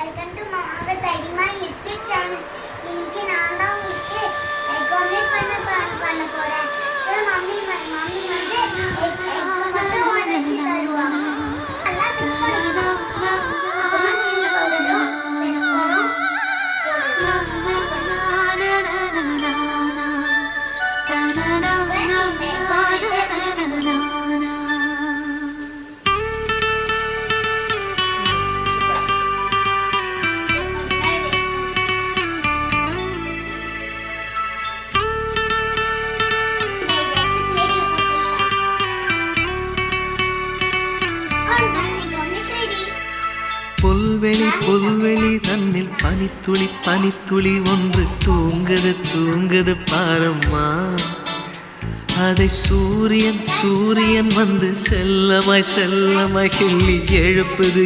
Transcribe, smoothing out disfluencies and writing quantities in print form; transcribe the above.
Welcome to மாமா தைரியமா YouTube channel. இன்னைக்கு நான் தான் உங்களுக்கு எக் ஆம்லெட் பண்ண போறேன். மம்மி வந்து எக் மட்டும் உடைச்சி தருவாங்க. நல்லா மிக்ஸ் பண்ணிக்கணும். அப்புறம் சில்லி பவுடரும் புல்வெளி புல்வெளி தன்னில் பனித்துளி ஒன்று தூங்குது பாரம்மா. அதை சூரியன் வந்து செல்லமாய் கிள்ளி எழுப்புது.